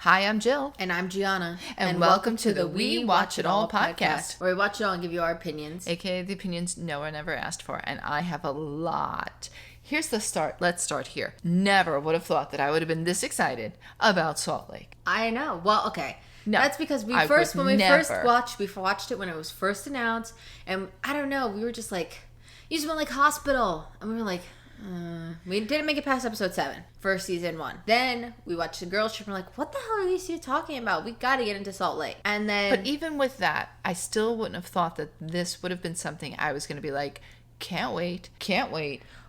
Hi, I'm Jill. And I'm Gianna. And welcome to the We Watch It All podcast. Where we watch it all and give you our opinions. AKA the opinions no one ever asked for. And I have a lot. Here's the start. Let's start here. Never would have thought that I would have been this excited about Salt Lake. I know. Well, okay. No, that's because we watched it when it was first announced. And I don't know, we were just like, you just went like hospital. And we were like, we didn't make it past episode 7 for season 1. Then we watched the girls trip and we're like, what the hell are these two talking about? We got to get into Salt Lake. And then, but even with that, I still wouldn't have thought that this would have been something I was going to be like, can't wait.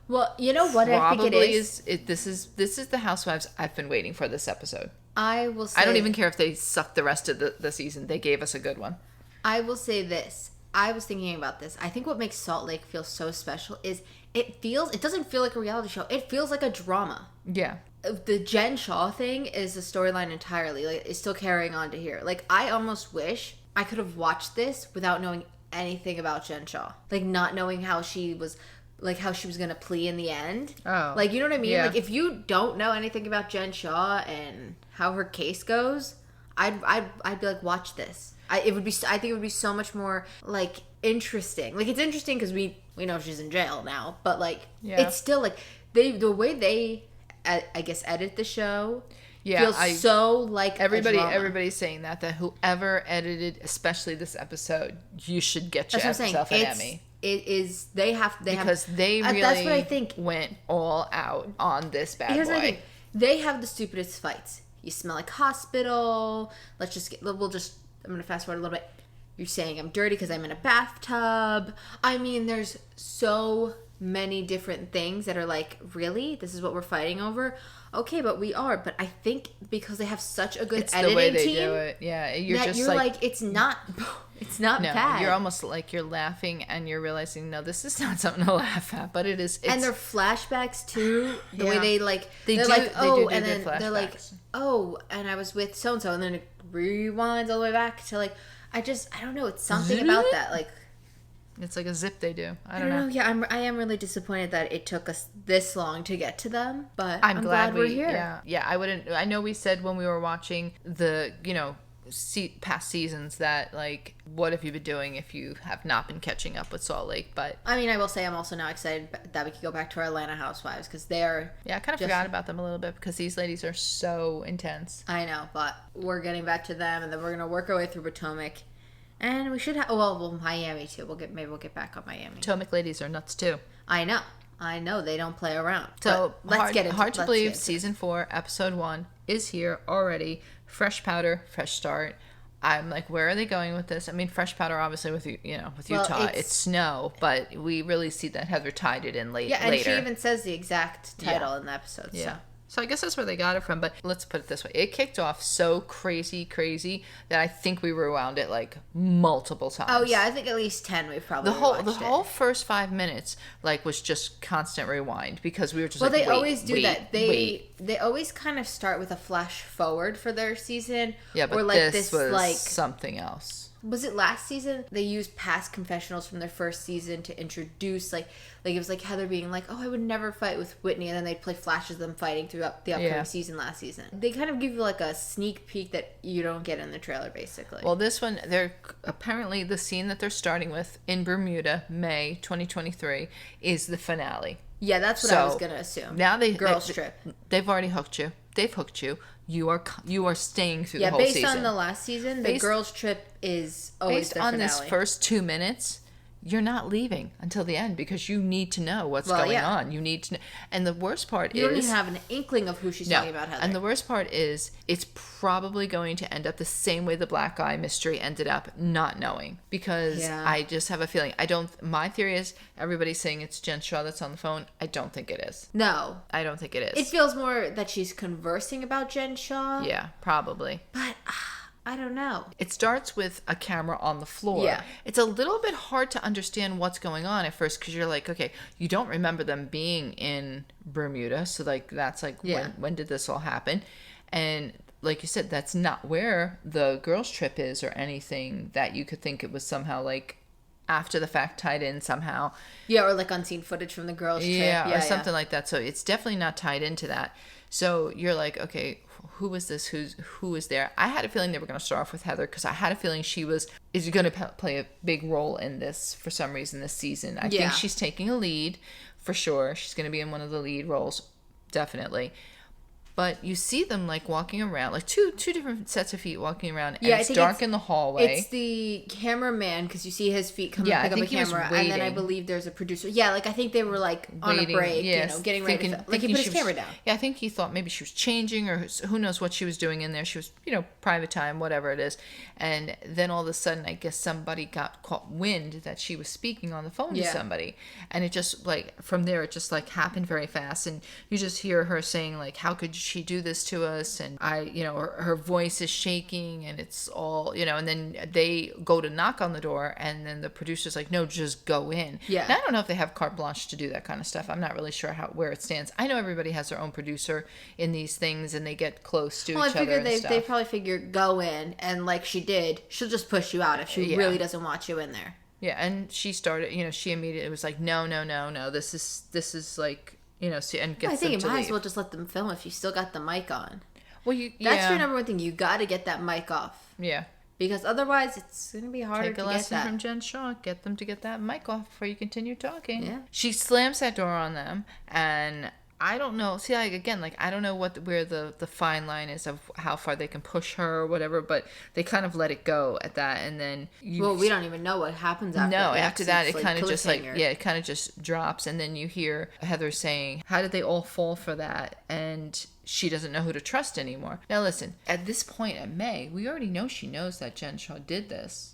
Well, you know what I think it is? This is the Housewives I've been waiting for this episode. I will say, I don't even care if they suck the rest of the season. They gave us a good one. I will say this. I was thinking about this. I think what makes Salt Lake feel so special is it doesn't feel like a reality show. It feels like a drama. Yeah. The Jen Shaw thing is a storyline entirely. Like, it's still carrying on to here. Like, I almost wish I could have watched this without knowing anything about Jen Shaw. Like, not knowing how she was going to plea in the end. Oh. Like, you know what I mean? Yeah. Like, if you don't know anything about Jen Shaw and how her case goes, I'd be like, watch this. I think it would be so much more, like, interesting. Like, it's interesting because we know she's in jail now, but, like, it's still, like, the way they, I guess, edit the show feels so like everybody's saying that whoever edited, especially this episode, you should get yourself an Emmy. It is, they really that's what I think went all out on this bad boy. What I think. They have the stupidest fights. You smell like hospital. I'm going to fast forward a little bit. You're saying I'm dirty because I'm in a bathtub. I mean, there's so many different things that are like, really? This is what we're fighting over? Okay, but we are. But I think because they have such a good editing the way they team, do it. Yeah, you're like, it's not bad. You're almost like you're laughing and you're realizing, no, this is not something to laugh at, but it is. And their flashbacks too, the way they like, they're like, oh, and then they're like, oh, and I was with so and so, and then it rewinds all the way back to like, I don't know, it's something about that, like. It's like a zip they do. I don't know. Yeah, I am really disappointed that it took us this long to get to them, but I'm glad we're here. Yeah, I know we said when we were watching the, past seasons that, like, what have you been doing if you have not been catching up with Salt Lake? But I mean, I will say I'm also now excited that we could go back to our Atlanta Housewives because they're... Yeah, I kind of forgot about them a little bit because these ladies are so intense. I know, but we're getting back to them, and then we're going to work our way through Potomac. And we should have... Well, Miami, too. Maybe we'll get back on Miami. Potomac ladies are nuts, too. I know. They don't play around. So, hard to believe Season 4, Episode 1 is here already. Fresh powder, fresh start. I'm like, where are they going with this? I mean, fresh powder, obviously, with Utah. It's snow, but we really see that Heather tied it in later. Yeah, and she even says the exact title in the episode. Yeah. So I guess that's where they got it from, but let's put it this way. It kicked off so crazy that I think we rewound it like multiple times. Oh yeah, I think at least 10 we've probably watched the whole first 5 minutes like was just constant rewind because we were just they always do that. They always kind of start with a flash forward for their season. Yeah, but or like this was like something else. Was it last season? They used past confessionals from their first season to introduce, like it was like Heather being like, oh, I would never fight with Whitney, and then they'd play flashes of them fighting throughout the upcoming season last season. They kind of give you like a sneak peek that you don't get in the trailer, basically. Well, this one, they're apparently the scene that they're starting with in Bermuda, May 2023, is the finale. Yeah, that's what I was gonna assume. Now girls trip. They've already hooked you. They've hooked you. You are staying through the whole season. Yeah, based on the last season, the girls' trip is always the finale. Based on this first 2 minutes, you're not leaving until the end because you need to know what's going on. You need to know. And the worst part you don't even have an inkling of who she's talking about, Heather. And the worst part is it's probably going to end up the same way the black eye mystery ended up, not knowing. Because I just have a feeling. My theory is everybody's saying it's Jen Shaw that's on the phone. I don't think it is. No. I don't think it is. It feels more that she's conversing about Jen Shaw. Yeah, probably. But... I don't know. It starts with a camera on the floor. Yeah. It's a little bit hard to understand what's going on at first because you're like, okay, you don't remember them being in Bermuda. So, like, that's like, when did this all happen? And like you said, that's not where the girls' trip is or anything that you could think it was somehow like after the fact tied in somehow. Yeah, or like unseen footage from the girls' trip. Yeah, or something like that. So it's definitely not tied into that. So you're like, okay, who was this? Who was there? I had a feeling they were going to start off with Heather because I had a feeling is going to play a big role in this for some reason this season. I think she's taking a lead for sure. She's going to be in one of the lead roles, definitely. But you see them like walking around, like two different sets of feet walking around, and it's dark in the hallway. It's the cameraman because you see his feet come and pick up a camera, and then I believe there's a producer. Yeah, like I think they were like on a break, getting ready. Like he put his camera down. Yeah, I think he thought maybe she was changing, or who knows what she was doing in there. She was, private time, whatever it is. And then all of a sudden, I guess somebody got caught wind that she was speaking on the phone to somebody, and it just like from there it just like happened very fast, and you just hear her saying like, "How could she do this to us?" And her voice is shaking, and it's all, and then they go to knock on the door, and then the producer's like, "No, just go in." Yeah. And I don't know if they have carte blanche to do that kind of stuff. I'm not really sure where it stands. I know everybody has their own producer in these things, and they get close to each other. Well, I figured they probably figured go in, and like she did, she'll just push you out if she really doesn't want you in there. Yeah, and she started, she immediately was like, no, this is like, and gets I think you might as well just let them film if you still got the mic on. Well, that's your number one thing. You got to get that mic off. Yeah. Because otherwise, it's going to be harder to get that. Take a lesson from Jen Shaw. Get them to get that mic off before you continue talking. Yeah. She slams that door on them, and I don't know. See, I don't know where the fine line is of how far they can push her or whatever, but they kind of let it go at that, and then we don't even know what happens after. No, after that, it kind of just it kind of just drops, and then you hear Heather saying, "How did they all fall for that?" And she doesn't know who to trust anymore. Now, listen, at this point at May, we already know she knows that Jen Shaw did this.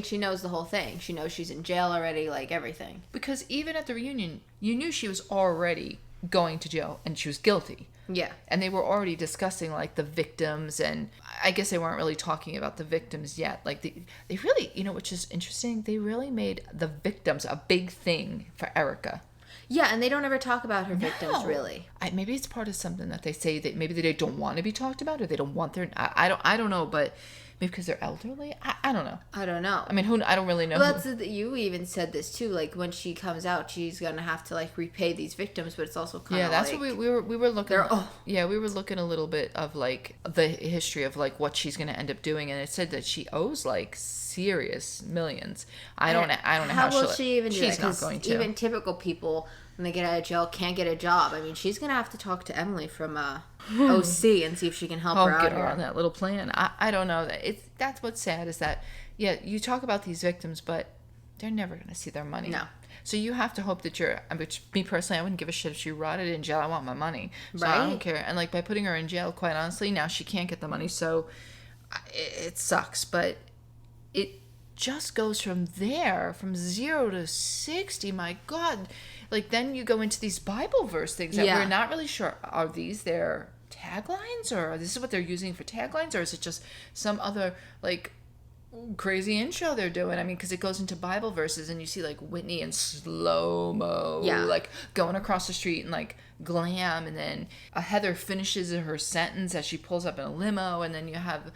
She knows the whole thing. She knows she's in jail already, like everything. Because even at the reunion, you knew she was already going to jail and she was guilty. Yeah. And they were already discussing like the victims, and I guess they weren't really talking about the victims yet. Like they really, which is interesting, they really made the victims a big thing for Erica. Yeah, and they don't ever talk about her victims, really. Maybe it's part of something that they say that maybe they don't want to be talked about, or they don't want their. I don't know, but maybe because they're elderly. I don't know. I don't know. I mean, I don't really know. Well, you even said this too. Like when she comes out, she's gonna have to like repay these victims, but it's also kind of that's what we were looking. We were looking a little bit of like the history of like what she's gonna end up doing, and it said that she owes like serious millions. I don't know how will she even do that? She's not going to. Even typical people, when they get out of jail, can't get a job. I mean, she's gonna have to talk to Emily from OC and see if she can help her out. Get her on that little plan. I don't know. That's what's sad is that you talk about these victims, but they're never gonna see their money. No. So you have to hope that me personally, I wouldn't give a shit if she rotted in jail. I want my money. So right. I don't care. And like by putting her in jail, quite honestly, now she can't get the money. So it sucks, but it just goes from there, from 0 to 60. My God. Like then you go into these Bible verse things that we're not really sure. Are these their taglines, or this is what they're using for taglines, or is it just some other like crazy intro they're doing? I mean, because it goes into Bible verses, and you see like Whitney in slow mo, like going across the street and like glam, and then Heather finishes her sentence as she pulls up in a limo, and then you have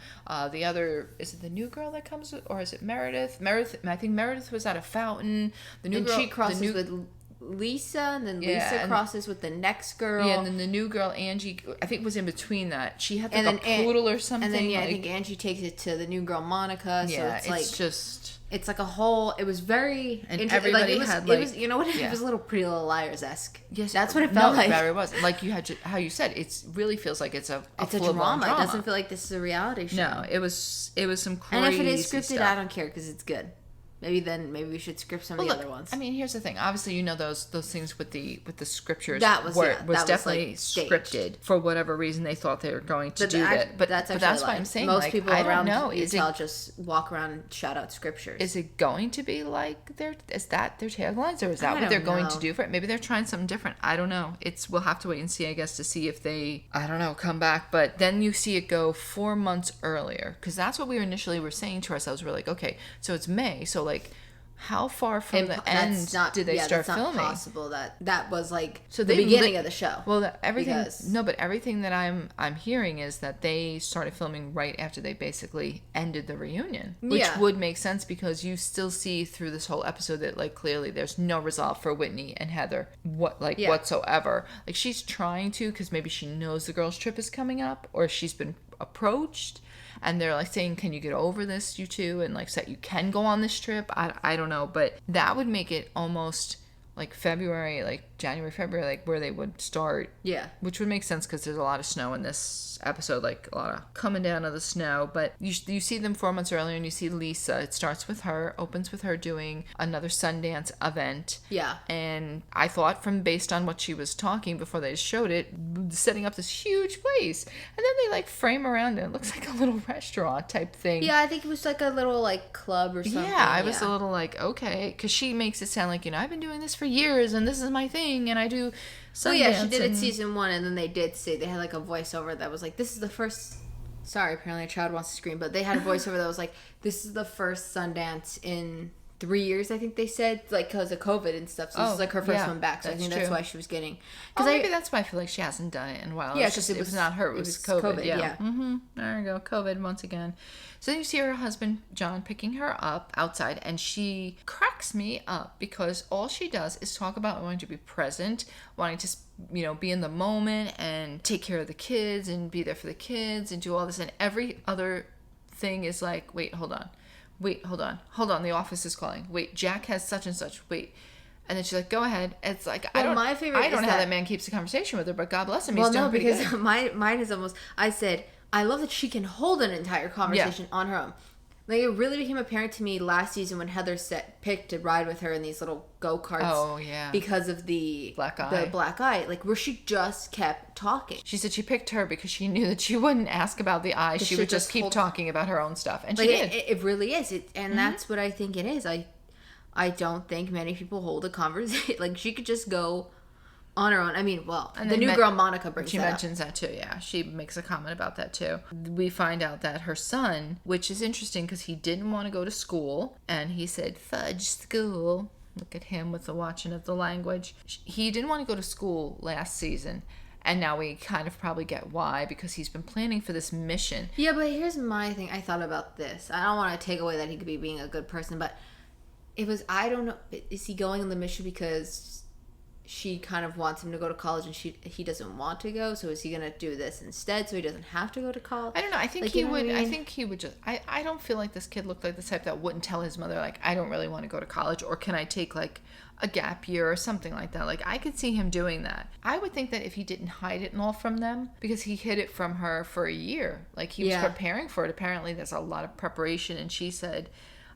the other. Is it the new girl that comes, or is it Meredith? I think Meredith was at a fountain. The new girl, she crosses with Lisa, and then Lisa crosses with the next girl. Yeah, and then the new girl, Angie, I think was in between that. She had like a poodle or something. And then, I think Angie takes it to the new girl, Monica. So it's like a whole, it was very... And everybody it was, had it was, you know what, it was a little Pretty Little Liars-esque. Yes. That's what it felt like. It was. Like you had how you said, it really feels like it's a drama. It doesn't feel like this is a reality show. No, it was some crazy And if it is scripted, stuff. I don't care because it's good. Maybe we should script some of the other ones. I mean, here's the thing. Obviously, those things with the scriptures was definitely scripted for whatever reason they thought they were going to do that. But that's why I'm saying most people I around don't know. Utah just walk around and shout out scriptures. Is it going to be like is that their taglines, or is that what they're going to do for it? Maybe they're trying something different. I don't know. We'll have to wait and see, I guess, to see if they come back. But then you see it go 4 months earlier, because that's what we initially were saying to ourselves. We're like, okay, so it's May, so like how far from the end did they start filming? It's not possible that was like the beginning of the show. Well, everything that I'm hearing is that they started filming right after they basically ended the reunion, which would make sense because you still see through this whole episode that like clearly there's no resolve for Whitney and Heather whatsoever. Like she's trying to, because maybe she knows the girls' trip is coming up, or she's been approached. And they're like saying, can you get over this, you two? And like, so that you can go on this trip. I don't know. But that would make it almost like February, like January, February, like where they would start. Yeah. Which would make sense because there's a lot of snow in this episode, like a lot of coming down of the snow. But you see them 4 months earlier and you see Lisa. It starts with her, opens with her doing another Sundance event. Yeah. And I thought based on what she was talking before they showed it, setting up this huge place. And then they like frame around it. It looks like a little restaurant type thing. Yeah, I think it was like a little like club or something. Yeah, I was a little like, okay. Because she makes it sound like, I've been doing this for years and this is my thing and I do Sundance. Well, yeah, she did it season 1 and then they had like a voiceover that was like, this is the first, sorry, apparently a child wants to scream, but they had a voiceover that was like, this is the first Sundance in 3 years, I think they said, like because of COVID and stuff. So this is like her first one back. So I think that's why she was getting. Maybe that's why I feel like she hasn't done it in a while. Yeah, because it was not her. It was COVID. Yeah. Mm-hmm. There you go. COVID once again. So then you see her husband John picking her up outside, and she cracks me up because all she does is talk about wanting to be present, wanting to be in the moment and take care of the kids and be there for the kids and do all this, and every other thing is like, wait, hold on. Wait, hold on, the office is calling. Wait, Jack has such and such. Wait. And then she's like, go ahead. It's like, I don't know how that man keeps a conversation with her, but God bless him. He's doing pretty good. Mine is almost, I said, I love that she can hold an entire conversation on her own. Like, it really became apparent to me last season when Heather picked to ride with her in these little go-karts. Oh, yeah. Because of the black eye. Like, where she just kept talking. She said she picked her because she knew that she wouldn't ask about the eye. She would just keep talking about her own stuff. And she did. It really is. That's what I think it is. I don't think many people hold a conversation. Like, she could just go on her own. I mean, well, and the new girl Monica brings that up. She mentions that too, yeah. She makes a comment about that too. We find out that her son, which is interesting because he didn't want to go to school, and he said, fudge school. Look at him with the watching of the language. He didn't want to go to school last season, and now we kind of probably get why, because he's been planning for this mission. Yeah, but here's my thing. I thought about this. I don't want to take away that he could be being a good person, but it was, I don't know, is he going on the mission because she kind of wants him to go to college and he doesn't want to go, so is he gonna do this instead so he doesn't have to go to college? I don't know. I think he would. I think he would just. I don't feel like this kid looked like the type that wouldn't tell his mother, like, I don't really want to go to college, or can I take like a gap year or something like that. Like, I could see him doing that. I would think that if he didn't hide it and all from them, because he hid it from her for a year, like he was preparing for it. Apparently there's a lot of preparation, and she said,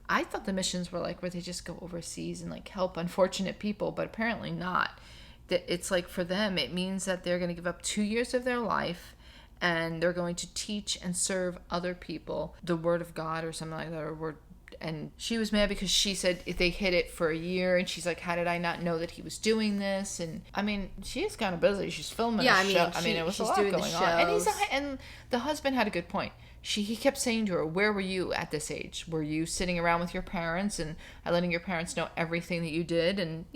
I thought the missions were like where they just go overseas and like help unfortunate people, but apparently not. That it's like for them, it means that they're going to give up 2 years of their life and they're going to teach and serve other people the word of God or something like that, or word. And she was mad because she said if they hid it for a year, and she's like, how did I not know that he was doing this? And I mean, she is kind of busy. She's filming a show. It was a lot going on. And the husband had a good point. He kept saying to her, where were you at this age? Were you sitting around with your parents and letting your parents know everything that you did? And,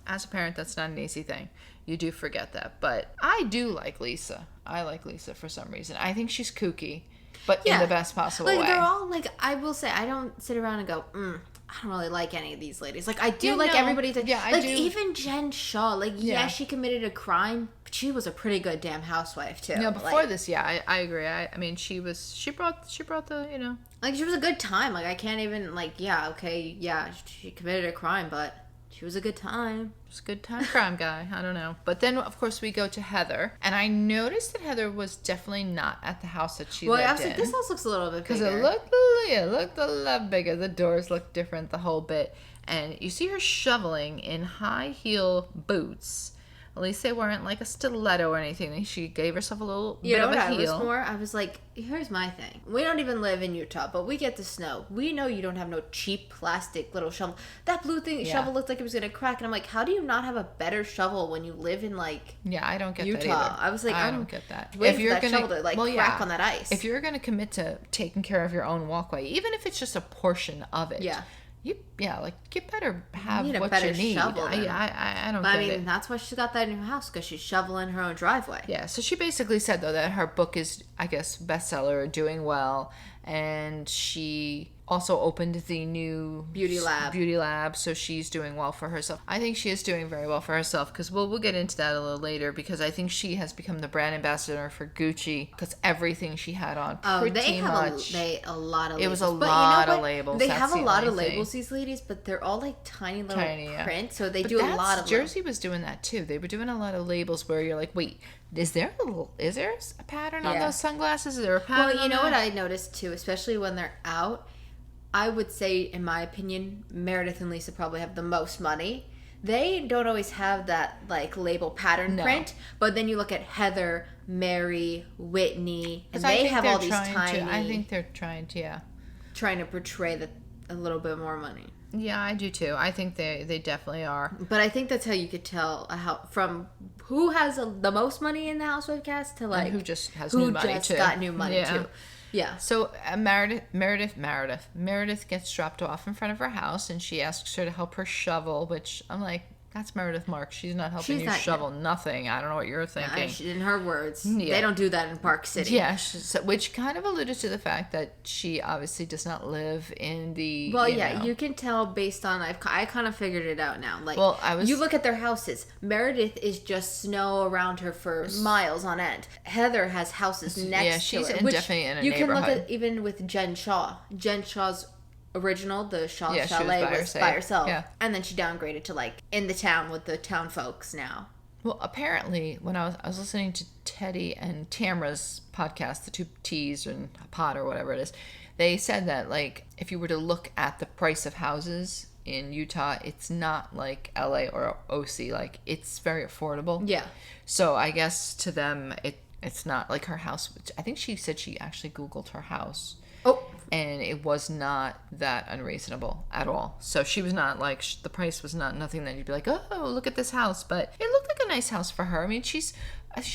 as a parent, that's not an easy thing. You do forget that. But I do like Lisa. I like Lisa for some reason. I think she's kooky, but in the best possible way. They're all, I will say, I don't sit around and go, I don't really like any of these ladies. Like, I do everybody. I do. Even Jen Shaw, she committed a crime, but she was a pretty good damn housewife too. No, before this, I agree. I mean, she brought the, Like, she was a good time. Like, I can't even, she committed a crime, but she was a good time. Just a good time crime guy. I don't know. But then, of course, we go to Heather. And I noticed that Heather was definitely not at the house that she lived in. Well, I was like, this house looks a little bit bigger. Because it looked a lot bigger. The doors looked different, the whole bit. And you see her shoveling in high heel boots. At least they weren't like a stiletto or anything. She gave herself a little bit of a heel. I was like, here's my thing. We don't even live in Utah, but we get the snow. We know you don't have no cheap plastic little shovel. That blue shovel looked like it was going to crack. And I'm like, how do you not have a better shovel when you live in I don't get Utah? That either. I was like, I don't get that. If you're going to crack on that ice. If you're going to commit to taking care of your own walkway, even if it's just a portion of it. Yeah. You better have You need a what better you need. shovel then. I don't But get I mean, it. that's why she got that new house, because she's shoveling her own driveway. Yeah, so she basically said, though, that her book is, I guess, bestseller, doing well, and she also opened the new Beauty lab. So she's doing well for herself. I think she is doing very well for herself, because we'll get into that a little later, because I think she has become the brand ambassador for Gucci, because everything she had on pretty much. A lot of labels. It was a lot of labels. They That's have a the lot only of thing. labels, these ladies, but they're all like tiny little print, so they But do a lot of Jersey was doing that too. They were doing a lot of labels where you're like, wait, is there a pattern on those sunglasses? Is there a pattern? Well, you know what I noticed too, especially when they're out, I would say, in my opinion, Meredith and Lisa probably have the most money. They don't always have that like label pattern print, but then you look at Heather, Mary, Whitney, and they have all these tiny. I think they're trying to, trying to portray a little bit more money. Yeah, I do too. I think they definitely are. But I think that's how you could tell from who has the most money in the Housewife cast to like and who just has new money just too. got new money too. Yeah. So Meredith gets dropped off in front of her house, and she asks her to help her shovel, which I'm like, that's Meredith Marks. She's not helping you shovel nothing. I don't know what you're thinking. In her words, they don't do that in Park City. Yeah, which kind of alluded to the fact that she obviously does not live in the. Well, you can tell based on I kind of figured it out now. Like, you look at their houses. Meredith is just snow around her for miles on end. Heather has houses next to her. Yeah, she's definitely in a neighborhood. You can look at even with Jen Shaw. Jen Shaw's original, the Shaw Chalet, was by herself. Yeah. And then she downgraded to like in the town with the town folks now. Well, apparently, when I was listening to Teddy and Tamra's podcast, the two T's and a pot or whatever it is, they said that like if you were to look at the price of houses in Utah, it's not like LA or OC. Like, it's very affordable. Yeah. So I guess to them, it's not like her house, which I think she said she actually Googled her house. Oh. And it was not that unreasonable at all. So she was not like, the price was not nothing that you'd be like, oh, look at this house. But it looked like a nice house for her. I mean, she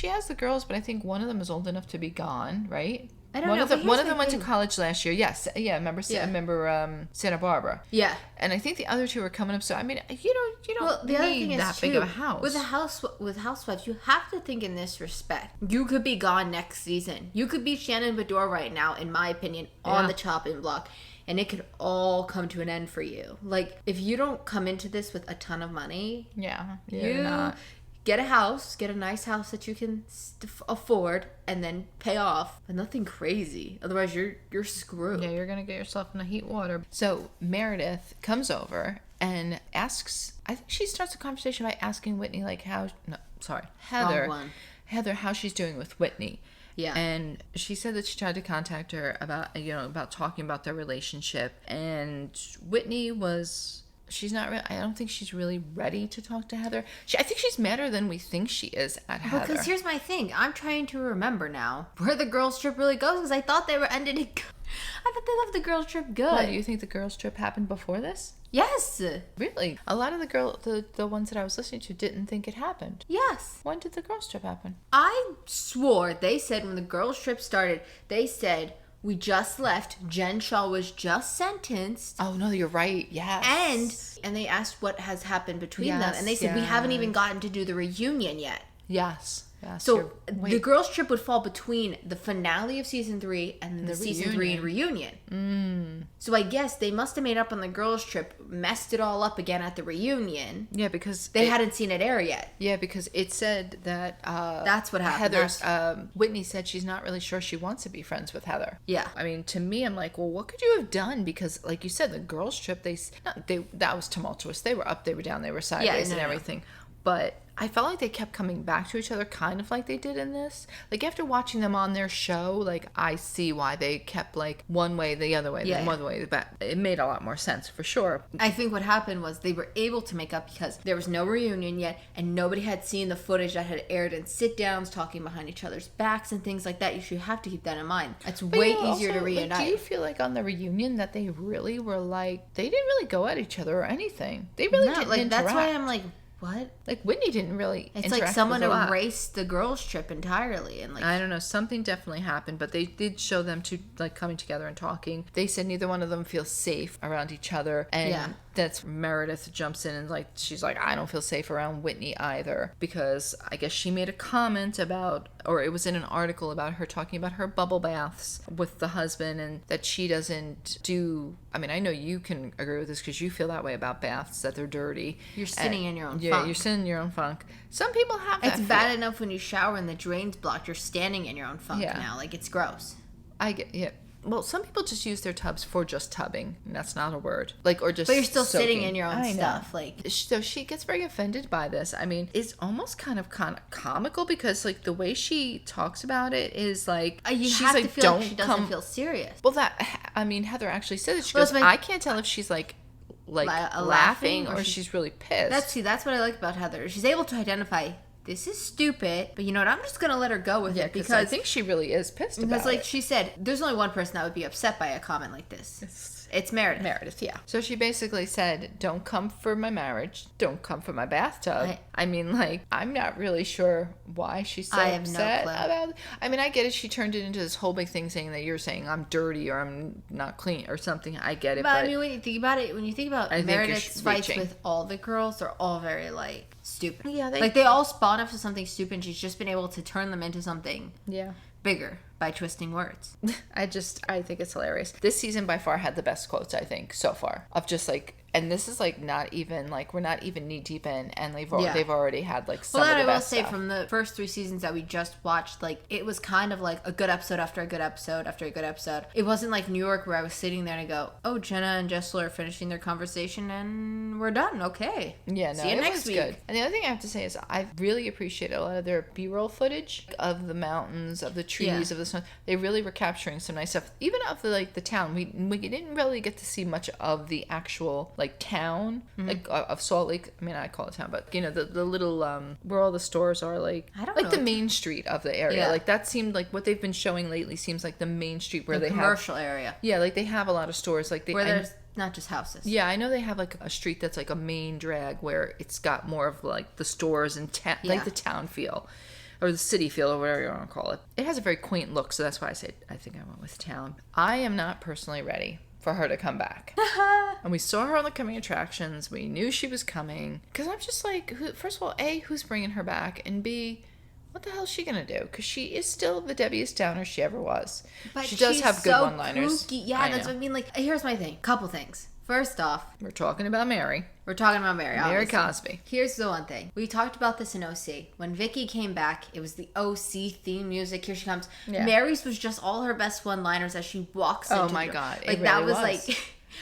has the girls, but I think one of them is old enough to be gone, right? I don't know. One of them went to college last year. Yes, yeah. Remember Santa Barbara. Yeah. And I think the other two are coming up. So I mean, you don't need that big of a house. With Housewives, you have to think in this respect. You could be gone next season. You could be Shannon Bedore right now, in my opinion, on the chopping block. And it could all come to an end for you. Like, if you don't come into this with a ton of money, you're not. Get a house, get a nice house that you can afford, and then pay off. But nothing crazy. Otherwise, you're screwed. Yeah, you're going to get yourself in the heat water. So Meredith comes over and asks, I think she starts a conversation by asking Whitney, like, Heather, how she's doing with Whitney. Yeah. And she said that she tried to contact her about talking about their relationship. And Whitney she's not really, I don't think she's really ready to talk to Heather. I think she's madder than we think she is at Heather. Because here's my thing. I'm trying to remember now where the girls' trip really goes, because I thought they were ended it good. I thought they left the girls' trip good. Why, do you think the girls' trip happened before this? Yes. Really? A lot of the ones that I was listening to didn't think it happened. Yes. When did the girls' trip happen? I swore they said when the girls' trip started, they said, we just left. Jen Shaw was just sentenced. Oh, no, you're right. Yes. And they asked what has happened between them. And they said, we haven't even gotten to do the reunion yet. Yes. So the girls' trip would fall between the finale of season 3 and the season 3 reunion. So I guess they must have made up on the girls' trip, messed it all up again at the reunion. Yeah, because they hadn't seen it air yet. Yeah, because it said that that's what happened. Whitney said she's not really sure she wants to be friends with Heather. Yeah. I mean, to me, I'm like, well, what could you have done? Because, like you said, the girls' trip, that was tumultuous. They were up, they were down, they were sideways and everything. But I felt like they kept coming back to each other, kind of like they did in this. Like, after watching them on their show, like, I see why they kept, like, one way, the other way, then one way, back. It made a lot more sense, for sure. I think what happened was they were able to make up because there was no reunion yet, and nobody had seen the footage that had aired in sit-downs, talking behind each other's backs and things like that. You should have to keep that in mind. It's way easier to reunite. Like, do you feel like on the reunion that they really were, like, they didn't really go at each other or anything? They really didn't interact. That's why I'm like, what? Like, Whitney didn't really It's interact like someone with a lot. erased the girls' trip entirely. And like, I don't know. Something definitely happened, but they did show them to like coming together and talking. They said neither one of them feels safe around each other. And that's Meredith jumps in and like, she's like, I don't feel safe around Whitney either. Because I guess she made a comment about, or it was in an article about her talking about her bubble baths with the husband and that she doesn't do. I mean, I know you can agree with this because you feel that way about baths, that they're dirty. you're sitting in your own funk. Yeah, you're sitting in your own funk. Some people have that. It's bad enough when you shower and the drain's blocked. You're standing in your own funk now. Like, it's gross. I get, yeah. Well, some people just use their tubs for just tubbing, and that's not a word. Like, or just. But you're still soaking. sitting in your own stuff. Like, so she gets very offended by this. I mean, it's almost kind of comical because like the way she talks about it is like you she's have like, to feel like she doesn't feel serious. Well, I mean, Heather actually said that she goes, I can't tell if she's like laughing or she's really pissed. That's what I like about Heather. She's able to identify. This is stupid, but you know what? I'm just gonna let her go with it because I think she really is pissed about it. Because, like she said, there's only one person that would be upset by a comment like this. It's Meredith. Meredith, yeah. So she basically said, don't come for my marriage. Don't come for my bathtub. I mean, like, I'm not really sure why she's so upset about it. I mean, I get it. She turned it into this whole big thing saying that you're saying I'm dirty or I'm not clean or something. I get it. But I mean, when you think about it, Meredith's fights with all the girls, they're all very, like, stupid. Yeah, they all spawn off of something stupid and she's just been able to turn them into something bigger by twisting words. I think it's hilarious. This season by far had the best quotes, I think, so far. Of just like, and this is like not even like, we're not even knee deep in, and they've already had like some of the best I will say stuff. from the first 3 seasons that we just watched, like it was kind of like a good episode after a good episode after a good episode. It wasn't like New York where I was sitting there and I go, oh, Jenna and Jessel are finishing their conversation and we're done. Okay. Yeah, no, see you next week. Good. And the other thing I have to say is I really appreciate a lot of their B-roll footage of the mountains, of the trees, of the snow. They really were capturing some nice stuff, even of the town. We didn't really get to see much of the actual like town, like of Salt Lake. I mean, I call it town, but you know the little where all the stores are, like I don't know, the main street of the area. Like that seemed like what they've been showing lately seems like the main street where they have commercial area. Yeah, like they have a lot of stores like where there's not just houses. Yeah, I know they have like a street that's like a main drag where it's got more of like the stores and like the town feel. Or the city feel, or whatever you want to call it. It has a very quaint look, so that's why I said I think I went with town. I am not personally ready for her to come back. And we saw her on the coming attractions. We knew she was coming. Because I'm just like, first of all, A, who's bringing her back? And B, what the hell is she going to do? Because she is still the Debbieest Downer she ever was. But she does have good one-liners. Kooky. Yeah, that's what I mean. Like, here's my thing. Couple things. First off, we're talking about Mary. Mary Cosby. Here's the one thing. We talked about this in OC. When Vicky came back, it was the OC theme music. Here she comes. Yeah. Mary's was just all her best one-liners as she walks into my God. Like, really that was like...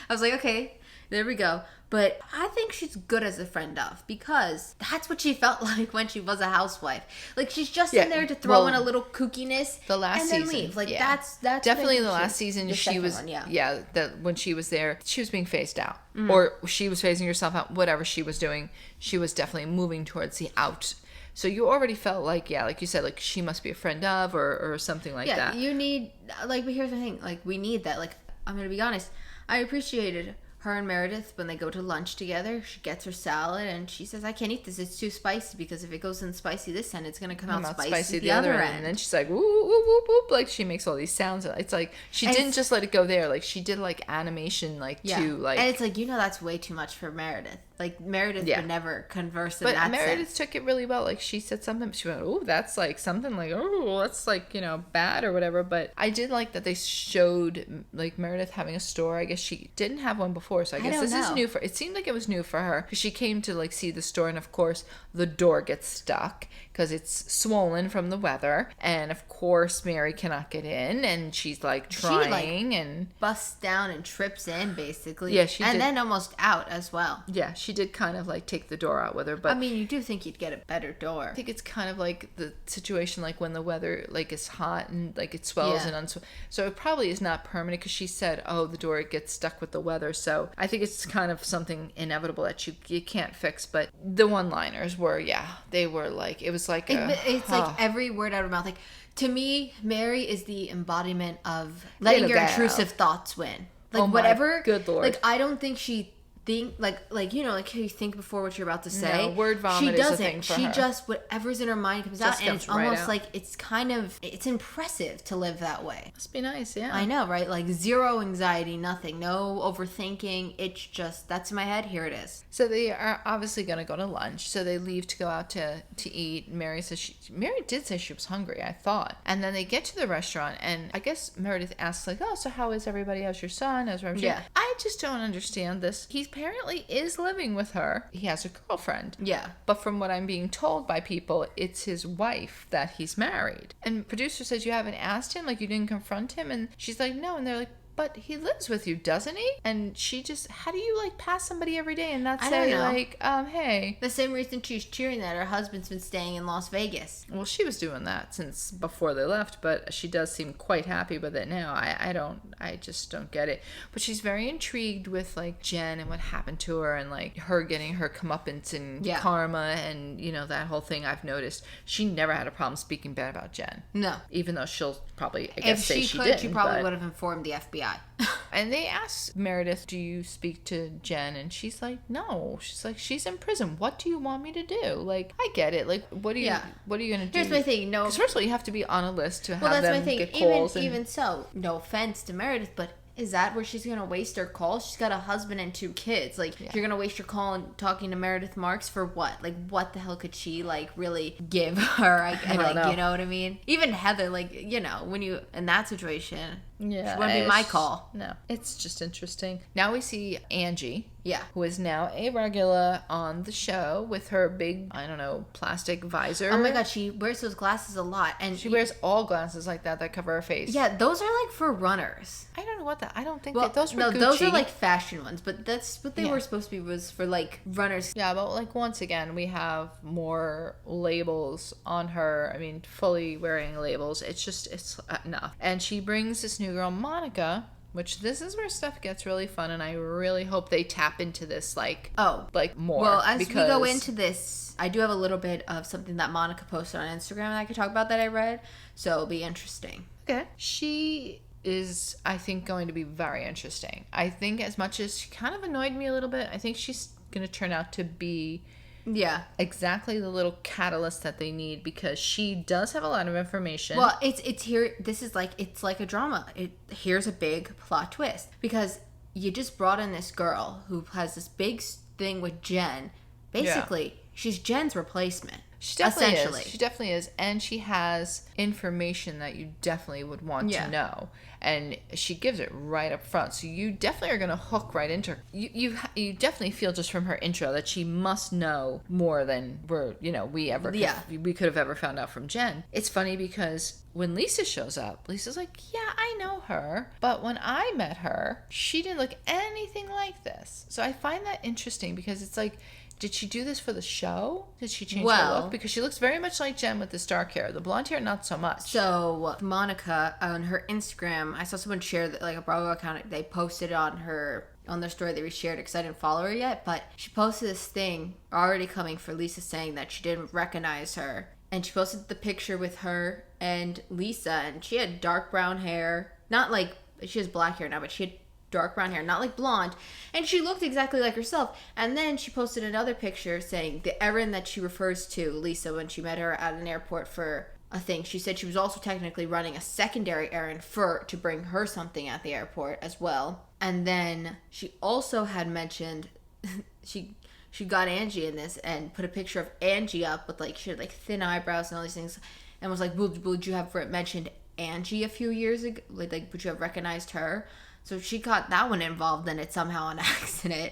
I was like, okay, there we go. But I think she's good as a friend of, because that's what she felt like when she was a housewife. Like, she's just in there to throw in a little kookiness and then leave. Like, that's definitely the last season. She was when she was there, she was being phased out, or she was phasing herself out. Whatever she was doing, she was definitely moving towards the out. So you already felt like, like you said, like she must be a friend of, or something like that. Yeah, you need but here's the thing, like we need that. Like, I'm gonna be honest, I appreciated her and Meredith, when they go to lunch together, she gets her salad and she says, I can't eat this. It's too spicy, because if it goes in spicy this end, it's going to come out spicy the other end. And then she's like, whoop, whoop, whoop, whoop. Like, she makes all these sounds. It's like, she didn't just let it go there. Like, she did, like, animation, to, like... And it's like, that's way too much for Meredith. Like, Meredith would never converse in that sense. But Meredith took it really well. Like, she said something, she went, oh, that's, like, something like, oh, that's, like, bad or whatever. But I did like that they showed, like, Meredith having a store. I guess she didn't have one before, so I guess this is new for... It seemed like it was new for her, because she came to, like, see the store, and, of course, the door gets stuck, because it's swollen from the weather, and, of course, Mary cannot get in, and she's, like, trying, and... busts down and trips in, basically. Yeah, she did. And then almost out as well. Yeah, she did kind of like take the door out with her, but I mean, you do think you'd get a better door. I think it's kind of like the situation like when the weather like is hot and like it swells and unswells. So it probably is not permanent, because she said, oh, the door gets stuck with the weather. So I think it's kind of something inevitable that you can't fix. But the one-liners were, they were like, it was like it's like every word out of her mouth. Like, to me, Mary is the embodiment of letting your intrusive thoughts win. Like, whatever. Good Lord. Like, I don't think she think like you know, like how you think before what you're about to say. No, word vomit is a thing for her. She just, whatever's in her mind comes out, and it's right almost out. like it's impressive to live that way. Must be nice, yeah. I know, right? Like zero anxiety, nothing, no overthinking. It's just, that's in my head, here it is. So they are obviously going to go to lunch. So they leave to go out to eat. Mary did say she was hungry, I thought. And then they get to the restaurant, and I guess Meredith asks, like, oh, so how is everybody? How's your son? How's Ramsey? Yeah. I just don't understand this. He apparently is living with her. He has a girlfriend. Yeah. But from what I'm being told by people, it's his wife that he's married. And producer says, you haven't asked him? Like, you didn't confront him? And she's like, no. And they're like, but he lives with you, doesn't he? And she just, how do you like pass somebody every day and not say like, hey. The same reason she's cheering that her husband's been staying in Las Vegas. Well, she was doing that since before they left, but she does seem quite happy with it now. I just don't get it. But she's very intrigued with like Jen and what happened to her, and like her getting her comeuppance and karma, and you know, that whole thing. I've noticed she never had a problem speaking bad about Jen. No. Even though she'll probably, I guess, say she did. She probably would have informed the FBI. And they ask Meredith, do you speak to Jen? And she's like, no. She's like, she's in prison. What do you want me to do? Like, I get it. Like, what are you going to do? Here's my thing. No, because first of all, you have to be on a list to have them get calls. Even so, no offense to Meredith, but is that where she's going to waste her call? She's got a husband and 2 kids. Like, you're going to waste your call and talking to Meredith Marks for what? Like, what the hell could she, like, really give her? I don't know. You know what I mean? Even Heather, like, you know, when you, in that situation, she wouldn't be my call. No. It's just interesting. Now we see Angie. Yeah. Who is now a regular on the show with her big, I don't know, plastic visor. Oh my God, she wears those glasses a lot. And she wears all glasses like that cover her face. Yeah, those are like for runners. I don't know what that, I don't think that those were Gucci. Those are like fashion ones, but that's what they were supposed to be, was for like runners. Yeah, but like once again, we have more labels on her. I mean, fully wearing labels. It's just, it's enough. And she brings this new girl, Monica, which this is where stuff gets really fun, and I really hope they tap into this like more. Well, as we go into this, I do have a little bit of something that Monica posted on Instagram that I could talk about that I read, so it'll be interesting. Okay. She is, I think, going to be very interesting. I think as much as she kind of annoyed me a little bit, I think she's going to turn out to be exactly the little catalyst that they need, because she does have a lot of information. Well, it's here. This is like, it's like a drama. Here's a big plot twist, because you just brought in this girl who has this big thing with Jen. Basically, she's Jen's replacement. She definitely is. She definitely is. And she has information that you definitely would want to know. And she gives it right up front. So you definitely are going to hook right into her. You definitely feel just from her intro that she must know more than we could have ever found out from Jen. It's funny because when Lisa shows up, Lisa's like, yeah, I know her. But when I met her, she didn't look anything like this. So I find that interesting, because it's like, did she do this for the show? Did she change her look? Because she looks very much like Jen with this dark hair. The blonde hair, not so much. So, Monica, on her Instagram, I saw someone share, like a Bravo account, they posted on their story, they reshared it because I didn't follow her yet, but she posted this thing already coming for Lisa, saying that she didn't recognize her. And she posted the picture with her and Lisa, and she had dark brown hair. Not like, she has black hair now, but she had dark brown hair, not like blonde, and she looked exactly like herself. And then she posted another picture saying the errand that she refers to, Lisa, when she met her at an airport for a thing, she said she was also technically running a secondary errand to bring her something at the airport as well. And then she also had mentioned she got Angie in this and put a picture of Angie up with like, she had like thin eyebrows and all these things, and was like, would you have mentioned Angie a few years ago? Like would you have recognized her? So she got that one involved in it somehow on accident.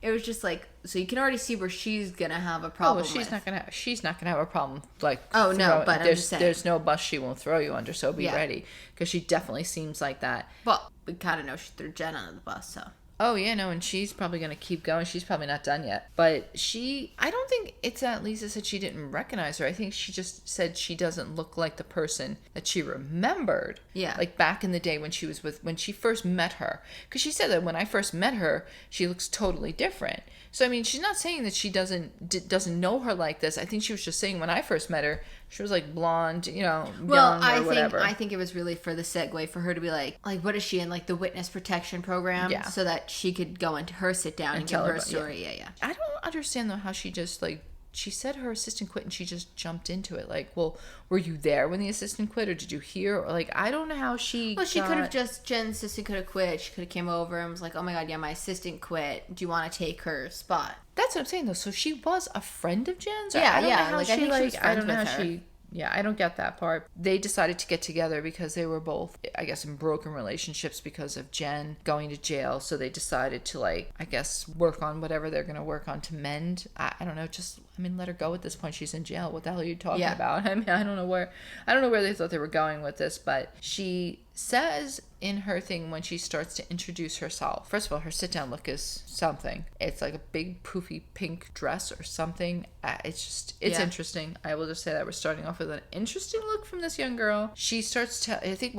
It was just like, so you can already see where she's gonna have a problem. She's not gonna have a problem. Like, but I'm just saying, there's no bus she won't throw you under. So be ready, because she definitely seems like that. Well, we kind of know she threw Jen under the bus, so. Oh, yeah, no, and she's probably going to keep going. She's probably not done yet. But I don't think it's that Lisa said she didn't recognize her. I think she just said she doesn't look like the person that she remembered. Yeah. Like back in the day when she first met her. Because she said that when I first met her, she looks totally different. So, I mean, she's not saying that she doesn't know her like this. I think she was just saying when I first met her, She was like blonde, you know, well, young or whatever. I think it was really for the segue for her to be like what is she in, like the witness protection program? Yeah. So that she could go into her sit down and give her story. Yeah. I don't understand though how she just like, she said her assistant quit and she just jumped into it. Like, well, were you there when the assistant quit, or did you hear? Or like, I don't know how she. Well, she could have just, Jen's assistant could have quit. She could have came over and was like, "Oh my god, yeah, my assistant quit. Do you want to take her spot?" That's what I'm saying though. So she was a friend of Jen's. Yeah, I don't yeah. know how Like, she, I think she was I don't friends know with how her. she. Yeah, I don't get that part. They decided to get together because they were both, I guess, in broken relationships because of Jen going to jail. So they decided to, like, I guess, work on whatever they're going to work on to mend. I don't know. Just, I mean, let her go at this point. She's in jail. What the hell are you talking about? I mean, I don't know where they thought they were going with this, but she says in her thing when she starts to introduce herself, first of all, her sit down look is something. It's like a big poofy pink dress or something. It's interesting. I will just say that we're starting off with an interesting look from this young girl. She starts to, I think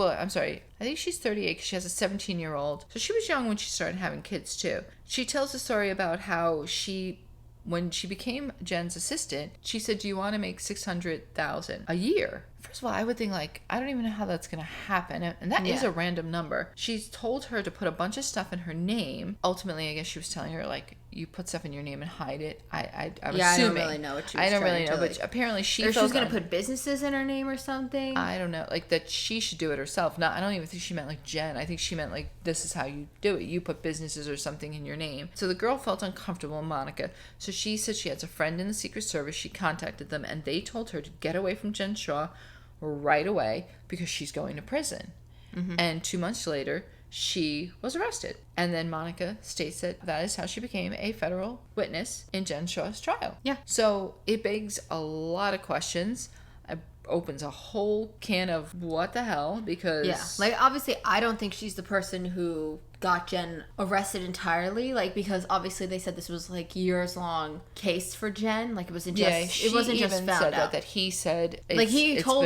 she's 38 because she has a 17-year-old. So she was young when she started having kids too. She tells a story about how when she became Jen's assistant, she said, "Do you want to make $600,000 a year?" First of all, I would think, like, I don't even know how that's going to happen. And that is a random number. She's told her to put a bunch of stuff in her name. Ultimately, I guess she was telling her, like, you put stuff in your name and hide it. I'm assuming. I don't really know what she was I don't really know, to, but apparently she or she's going to put businesses in her name or something. I don't know. Like, that she should do it herself. I don't even think she meant, like, Jen. I think she meant, like, this is how you do it. You put businesses or something in your name. So the girl felt uncomfortable, Monica. So she said she has a friend in the Secret Service. She contacted them, and they told her to get away from Jen Shaw right away because she's going to prison. Mm-hmm. And 2 months later, she was arrested. And then Monica states that is how she became a federal witness in Jen Shaw's trial. Yeah. So it begs a lot of questions. It opens a whole can of what the hell, because... Yeah. Like, obviously, I don't think she's the person who got Jen arrested entirely, like, because obviously they said this was like years long case for Jen, like it wasn't just it wasn't just found out that he said like he told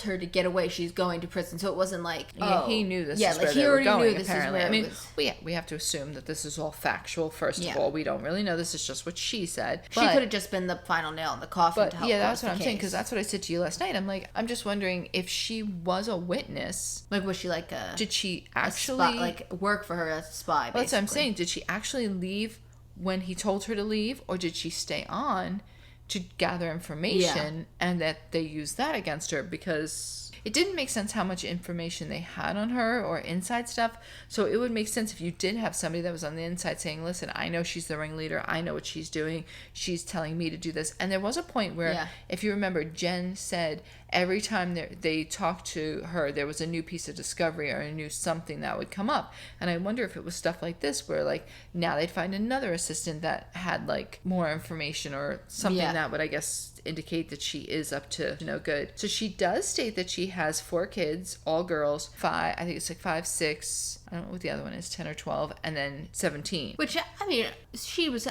her to get away, she's going to prison, so it wasn't like he knew this is where like they he were already going, knew this apparently. is where I mean, it was. well, we have to assume that this is all factual. First of all, we don't really know. This is just what she said. She could have just been the final nail in the coffin. But yeah, that's what I'm saying, because that's what I said to you last night. I'm just wondering if she was a witness. Like, was she like did she actually like work for her as a spy? Well, that's what I'm saying. Did she actually leave when he told her to leave, or did she stay on to gather information and that they used that against her? Because it didn't make sense how much information they had on her or inside stuff. So it would make sense if you did have somebody that was on the inside saying, listen, I know she's the ringleader. I know what she's doing. She's telling me to do this. And there was a point where, if you remember, Jen said every time they talked to her, there was a new piece of discovery or a new something that would come up. And I wonder if it was stuff like this where, like, now they'd find another assistant that had, like, more information or something that would, I guess, indicate that she is up to no good. So she does state that she has 4 kids, all girls, 5, I think it's like 5, 6, I don't know what the other one is, 10 or 12, and then 17. Which, I mean, she was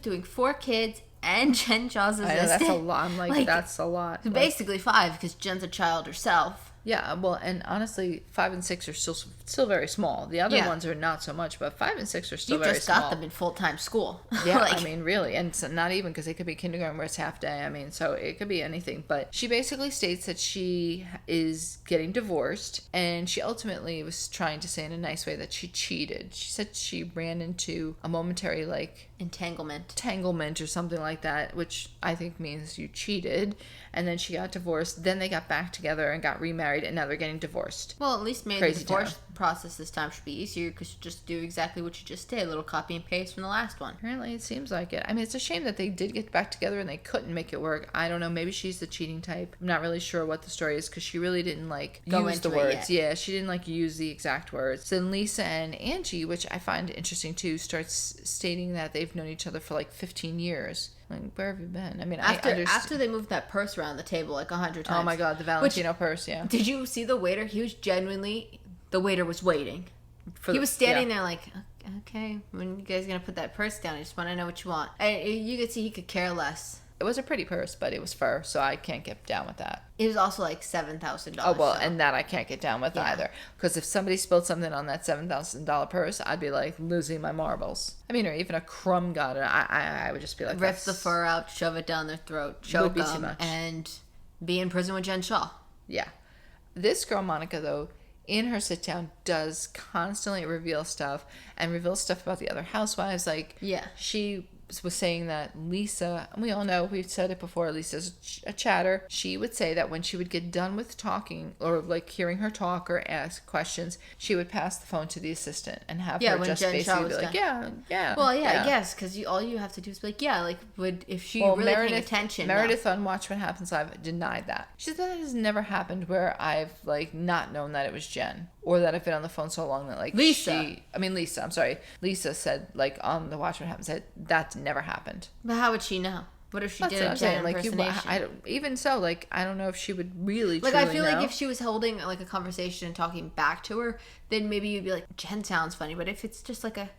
doing 4 kids and Jen Shaw's assistant. I know, that's a lot. I'm like that's a lot. Basically 5, because Jen's a child herself. Yeah, well, and honestly, 5 and 6 are still very small. The other ones are not so much, but 5 and 6 are still very small. You just got them in full-time school. Yeah, like, I mean, really. And so not even, because it could be kindergarten where it's half day. I mean, so it could be anything. But she basically states that she is getting divorced, and she ultimately was trying to say in a nice way that she cheated. She said she ran into a momentary, like... entanglement or something like that, which I think means you cheated, and then she got divorced. Then they got back together and got remarried, and now they're getting divorced. Well, at least maybe the divorce process this time should be easier, because you just do exactly what you just did, a little copy and paste from the last one. Apparently it seems like it. I mean, it's a shame that they did get back together and they couldn't make it work. I don't know, maybe she's the cheating type. I'm not really sure what the story is, because she really didn't use the words. Yeah, she didn't use the exact words. Then Lisa and Angie, which I find interesting too, starts stating that they've known each other for 15 years. Like, where have you been? I mean, after they moved that purse around the table 100 times. Oh my god, the Valentino purse, yeah. Did you see the waiter? He was genuinely, the waiter was waiting. He was standing there like, okay, when you guys gonna put that purse down? I just want to know what you want. And you could see he could care less. It was a pretty purse, but it was fur, so I can't get down with that. It was also $7,000. Oh, well, and that I can't get down with either. Because if somebody spilled something on that $7,000 purse, I'd be losing my marbles. I mean, or even a crumb got it, I would just be like, rip the fur out, shove it down their throat, choke them, too much. And be in prison with Jen Shaw. Yeah. This girl, Monica, though, in her sit down does constantly reveal stuff and reveals stuff about the other housewives. Like, she was saying that Lisa, and we all know, we've said it before, Lisa's a chatter. She would say that when she would get done with talking or like hearing her talk or ask questions, she would pass the phone to the assistant and have her just Jen basically be like, yeah. Well, I guess, because all you have to do is be like, if she really paying attention. Meredith on Watch What Happens Live denied that. She said that has never happened where I've like not known that it was Jen. Or that I've been on the phone so long that like Lisa, I'm sorry. Lisa said like on the Watch What Happens that never happened. But how would she know? What if she did a Jen impersonation? Even so, like, I don't know if she would really like, truly I feel know. like if she was holding like a conversation and talking back to her, then maybe you'd be like, Jen sounds funny. But if it's just like a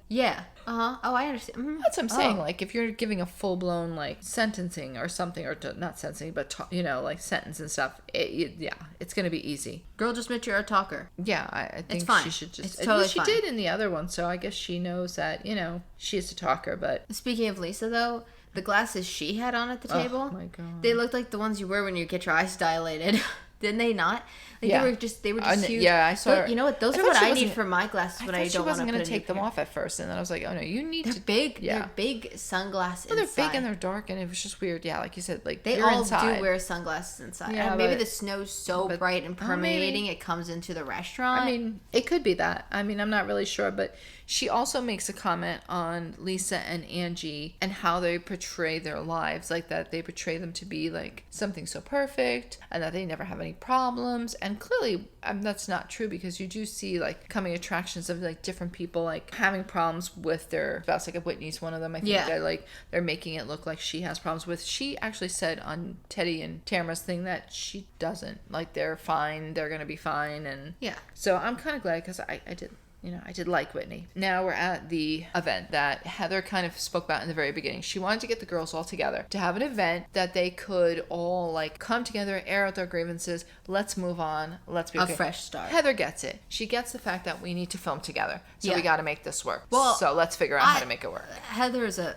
oh, I understand. Mm-hmm. That's what I'm saying. Like, if you're giving a full blown like sentencing or something, or not sentencing, but like sentence and stuff, it's gonna be easy. Girl, just admit you're a talker. Yeah, I think she should just. It's totally fine. She did in the other one, so I guess she knows that she's a talker. But speaking of Lisa, though. The glasses she had on at the table, oh my God, they looked like the ones you wear when you get your eyes dilated. Didn't they not? Like they were just huge. Yeah, I saw her. You know what? Those are what I need for my glasses when I don't want to put. She wasn't going to take them off at first, and then I was like, "Oh no, you need to." Big. Yeah. They're big sunglasses. Well, they're big and they're dark, and it was just weird. Yeah, like you said, like they you're all inside. do wear sunglasses inside. Yeah, and maybe the snow's so bright and permeating it comes into the restaurant. I mean, it could be that. I mean, I'm not really sure, but she also makes a comment on Lisa and Angie and how they portray their lives, like that they portray them to be like something so perfect and that they never have any problems. And clearly, that's not true, because you do see like coming attractions of like different people like having problems with their spouse. Like Whitney's one of them. I think they're making it look like she has problems with. She actually said on Teddy and Tamara's thing that she doesn't. Like, they're fine. They're gonna be fine. And so I'm kind of glad, because I did like Whitney. Now we're at the event that Heather kind of spoke about in the very beginning. She wanted to get the girls all together to have an event that they could all like come together, air out their grievances. Let's move on. Let's be okay. A fresh start. Heather gets it. She gets the fact that we need to film together. So we got to make this work. Well, so let's figure out how to make it work. Heather's a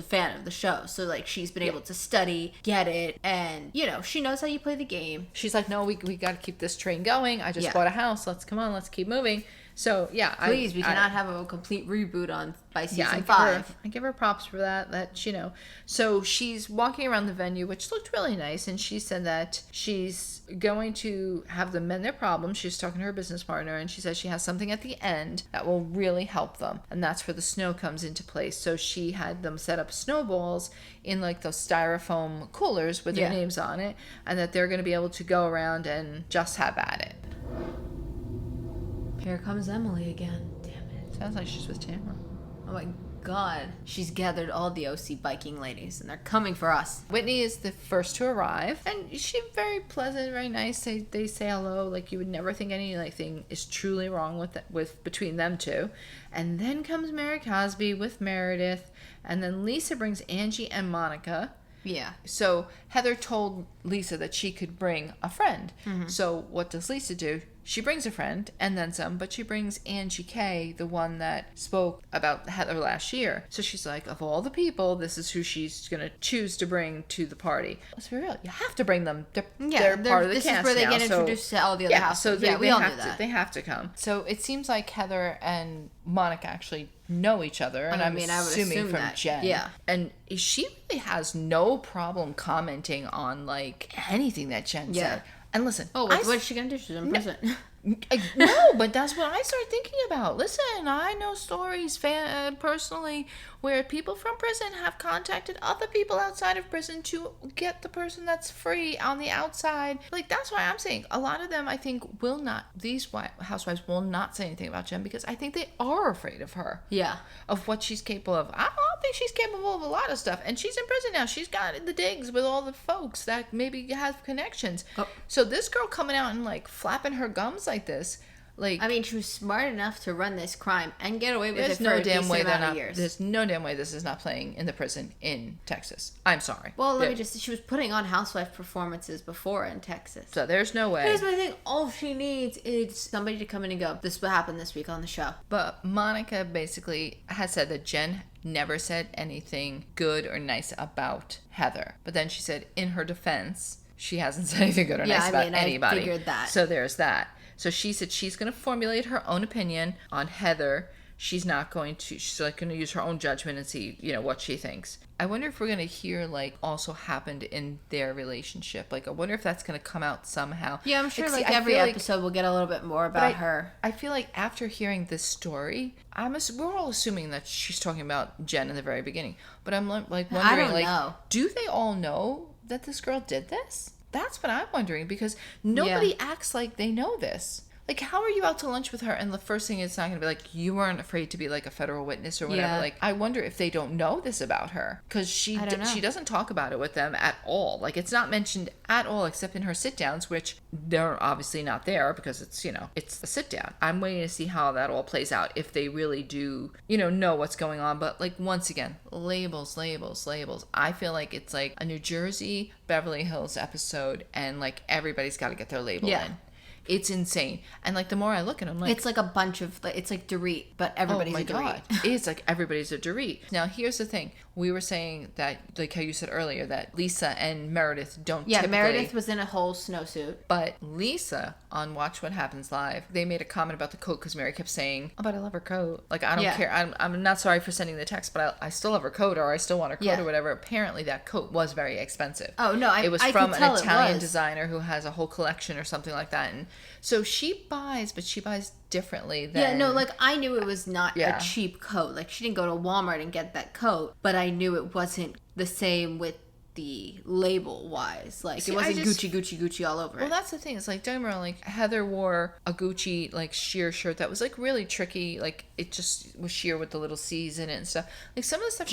fan of the show. So like she's been able to study, get it, and she knows how you play the game. She's like, no, we got to keep this train going. I just bought a house. Let's keep moving. So please, we cannot have a complete reboot by season 5. I give her props for that. So she's walking around the venue, which looked really nice, and she said that she's going to have them mend their problems. She's talking to her business partner, and she says she has something at the end that will really help them, and that's where the snow comes into place. So she had them set up snowballs in like those styrofoam coolers with their names on it, and that they're going to be able to go around and just have at it. Here comes Emily again. Damn it. Sounds like she's with Tamara. Oh my God. She's gathered all the OC biking ladies, and they're coming for us. Whitney is the first to arrive, and she's very pleasant, very nice. They say hello, like you would never think anything is truly wrong with between them two. And then comes Mary Cosby with Meredith, and then Lisa brings Angie and Monica. Yeah. So Heather told Lisa that she could bring a friend. Mm-hmm. So what does Lisa do? She brings a friend and then some, but she brings Angie K, the one that spoke about Heather last year. So she's like, of all the people, this is who she's going to choose to bring to the party. Let's be real. You have to bring them. They're part of the cast. This is where they get introduced to all the other houses. So we all knew that. They have to come. So it seems like Heather and Monica actually know each other. And I would assuming from that. Jen. Yeah. And she really has no problem commenting on like anything that Jen said. And listen, what's she gonna do? She's in prison. No, but that's what I started thinking about. Listen, I know stories personally where people from prison have contacted other people outside of prison to get the person that's free on the outside. Like, that's why I'm saying a lot of them, I think, these housewives will not say anything about Jen, because I think they are afraid of her. Yeah. Of what she's capable of. I don't think she's capable of a lot of stuff. And she's in prison now. She's got the digs with all the folks that maybe have connections. Oh. So this girl coming out and like flapping her gums like this, like, I mean, she was smart enough to run this crime and get away with it for a decent amount of years. There's no damn way this is not playing in the prison in Texas. I'm sorry. Well, she was putting on housewife performances before in Texas. So there's no way. Here's my thing. All she needs is somebody to come in and go, this is what happened this week on the show. But Monica basically has said that Jen never said anything good or nice about Heather. But then she said, in her defense, she hasn't said anything good or nice about anybody. I figured that. So there's that. So she said she's going to formulate her own opinion on Heather. She's like going to use her own judgment and see, what she thinks. I wonder if we're going to hear, like, also happened in their relationship. Like, I wonder if that's going to come out somehow. Yeah, I'm sure, every episode we'll get a little bit more about her. I feel like after hearing this story, we're all assuming that she's talking about Jen in the very beginning. But I'm, like, wondering, I don't know. Do they all know that this girl did this? That's what I'm wondering, because nobody acts like they know this. Like, how are you out to lunch with her and the first thing it's not going to be like, you weren't afraid to be like a federal witness or whatever. Yeah. Like, I wonder if they don't know this about her, because she doesn't talk about it with them at all. Like, it's not mentioned at all except in her sit downs, which they're obviously not there because it's, it's a sit down. I'm waiting to see how that all plays out, if they really do, know what's going on. But, like, once again, labels. I feel like it's like a New Jersey Beverly Hills episode, and like everybody's got to get their label in. It's insane. And like the more I look at it, I'm like, it's like a bunch of, it's like Dorit, but everybody's a Dorit. God. It's like everybody's a Dorit. Now here's the thing. We were saying that, like how you said earlier, that Lisa and Meredith don't typically... Meredith was in a whole snowsuit. But Lisa, on Watch What Happens Live, they made a comment about the coat because Mary kept saying, oh, but I love her coat. Like, I don't care. I'm not sorry for sending the text, but I still love her coat, or I still want her coat or whatever. Apparently that coat was very expensive. Oh, no, it was from an Italian designer who has a whole collection or something like that. And so she buys, but she buys differently than... Yeah, no, like, I knew it was not a cheap coat. Like, she didn't go to Walmart and get that coat, but I knew it wasn't the same with the label wise. Like, it wasn't Gucci all over it. Well, that's the thing. It's like, don't get me wrong, like, Heather wore a Gucci, like, sheer shirt that was, like, really tricky. Like, it just was sheer with the little C's in it and stuff. Like, some of the stuff...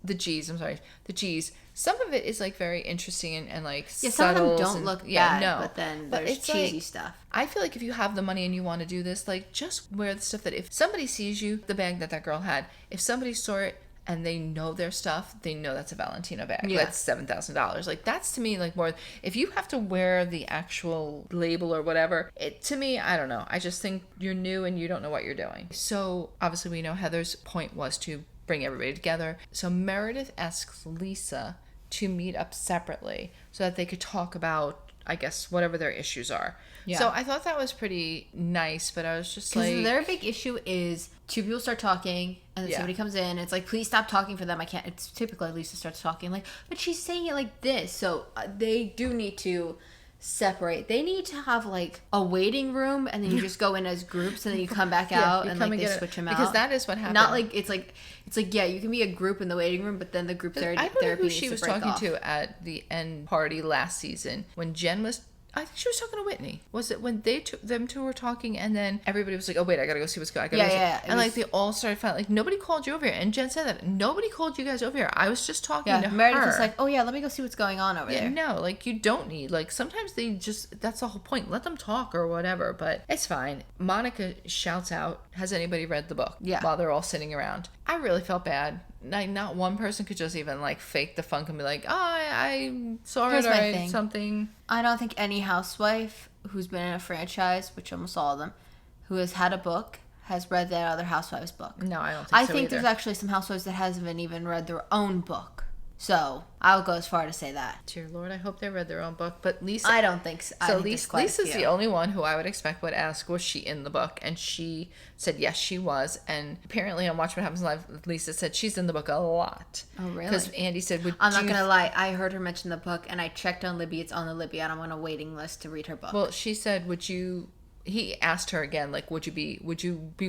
The G's. Some of it is, like, very interesting and like, subtle. Some of them don't look bad, but then there's cheesy stuff. I feel like if you have the money and you want to do this, like, just wear the stuff that if somebody sees you, the bag that girl had, if somebody saw it and they know their stuff, they know that's a Valentino bag. Yeah. That's $7,000. Like, that's to me, like, more... If you have to wear the actual label or whatever, to me, I don't know. I just think you're new and you don't know what you're doing. So, obviously, we know Heather's point was to bring everybody together. So Meredith asks Lisa to meet up separately so that they could talk about, I guess, whatever their issues are. Yeah. So I thought that was pretty nice, but I was just like... Because their big issue is two people start talking, and then somebody comes in, and it's like, please stop talking for them. I can't... It's typically Lisa starts talking, like, but she's saying it like this. So they do need to separate. They need to have, like, a waiting room, and then you just go in as groups, and then you come back out, and like they switch them out. Because that is what happened. Not like it's like you can be a group in the waiting room, but then the group therapy needs to break off. I don't know who she was talking to at the end party last season when Jen was... I think she was talking to Whitney. Was it when them two were talking, and then everybody was like, "Oh wait, I gotta go see what's going on." And like they all started fighting. Like, nobody called you over here, and Jen said that nobody called you guys over here. I was just talking to her. Meredith was like, "Oh yeah, let me go see what's going on over there." No, like, you don't need, like, sometimes that's the whole point. Let them talk or whatever. But it's fine. Monica shouts out, "Has anybody read the book?" Yeah. While they're all sitting around. I really felt bad. Like, not one person could just even, like, fake the funk and be like, "Oh, I saw it or something." I don't think any housewife who's been in a franchise, which almost all of them, who has had a book, has read that other housewives book. No, I don't think so either. There's actually some housewives that haven't even read their own book. So I'll go as far to say that. Dear Lord, I hope they read their own book. But Lisa... I don't think so. So Lisa's the only one who I would expect would ask, was she in the book? And she said yes, she was. And apparently on Watch What Happens Live, Lisa said she's in the book a lot. Oh, really? Because Andy said... I'm not going to lie. I heard her mention the book, and I checked on Libby. It's on the Libby, and I'm on a waiting list to read her book. Well, she said, he asked her again, like, would you be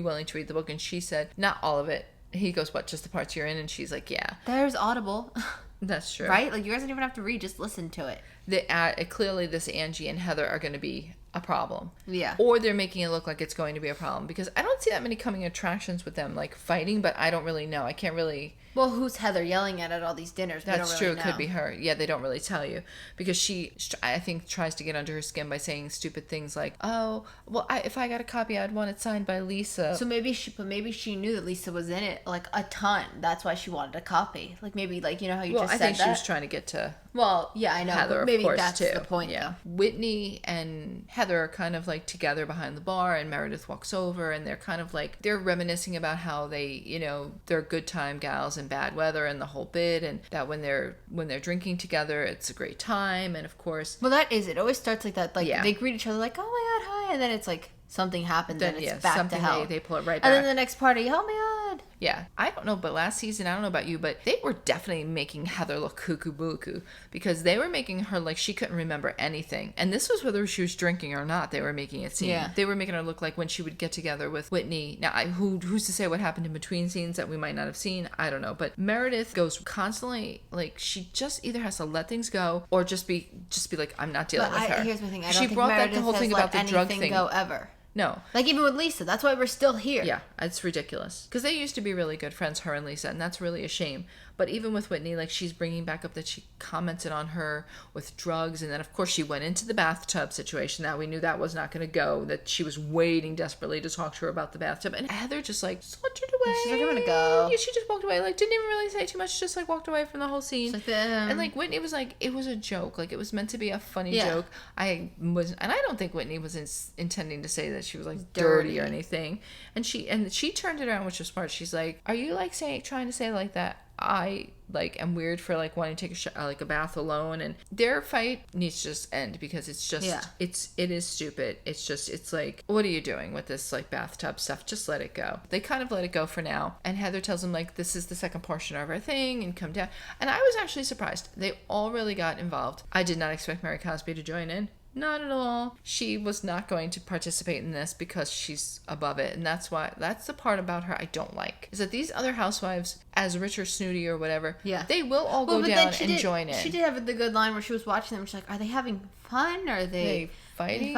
willing to read the book? And she said, not all of it. He goes, what, just the parts you're in? And she's like, yeah. There's Audible. That's true. Right? Like, you guys don't even have to read. Just listen to it. Clearly, this Angie and Heather are going to be a problem. Yeah. Or they're making it look like it's going to be a problem. Because I don't see that many coming attractions with them, like, fighting. But I don't really know. I can't really... Well, who's Heather yelling at all these dinners? That's true. It could be her. Yeah, they don't really tell you. Because she, I think, tries to get under her skin by saying stupid things like, "Oh, well, if I got a copy, I'd want it signed by Lisa." So maybe she knew that Lisa was in it, like, a ton. That's why she wanted a copy. Like, maybe, like, you know how you just said that? I think she was trying to get to Well, yeah, I know. Heather, but maybe of course, that's too. the point. Yeah. Whitney and Heather are kind of like together behind the bar, and Meredith walks over, and they're kind of like, they're reminiscing about how they, you know, they're good time gals in bad weather and the whole bit, and that when they're drinking together, it's a great time. And of course, well, that is it. Always starts like that. Like they greet each other like, "Oh my god, hi," and then it's like something happens and it's back to hell. They pull it right back. And then the next party, oh my god. Yeah, I don't know, but last season, I don't know about you, but they were definitely making Heather look cuckoo buku, because they were making her like she couldn't remember anything. And this was whether she was drinking or not, they were making it seem. Yeah. They were making her look like when she would get together with Whitney. Now, who's to say what happened in between scenes that we might not have seen? I don't know. But Meredith goes constantly, like, she just either has to let things go or just be like, I'm not dealing with her. Here's my thing. I don't think Meredith the whole thing about the drug thing go ever. No. Like, even with Lisa. That's why we're still here. Yeah, it's ridiculous. Because they used to be really good friends, her and Lisa, and that's really a shame. But even with Whitney, like, she's bringing back up that she commented on her with drugs, and then, of course, she went into the bathtub situation. Now, we knew that was not going to go, that she was waiting desperately to talk to her about the bathtub. And Heather just, like, sauntered away. She's like, I'm going to go. Yeah, she just walked away. Like, didn't even really say too much. Just, like, walked away from the whole scene. Like, and, like, Whitney was like, it was a joke. Like, it was meant to be a funny joke. And I don't think Whitney was intending to say that she was, like, dirty or anything. And she turned it around, which was smart. She's like, are you, like, trying to say like that I like am weird for like wanting to take a bath alone? And their fight needs to just end, because it's just it is stupid. It's like, what are you doing with this like bathtub stuff? Just let it go. They kind of let it go for now, and Heather tells them like, this is the second portion of our thing and come down. And I was actually surprised they all really got involved. I did not expect Mary Cosby to join in. Not at all. She was not going to participate in this because she's above it. And that's the part about her I don't like. Is that these other housewives, as rich or snooty or whatever, they will all go down and join in. She did have the good line where she was watching them. She's like, are they having fun? Are they fighting?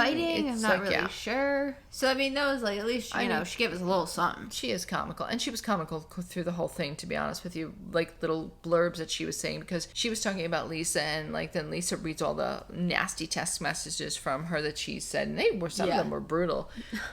I'm not really sure. So, I mean, that was like, at least, you know, she gave us a little something. She is comical. And she was comical through the whole thing, to be honest with you. Like, little blurbs that she was saying, because she was talking about Lisa, and, like, then Lisa reads all the nasty text messages from her that she said, and some of them were brutal.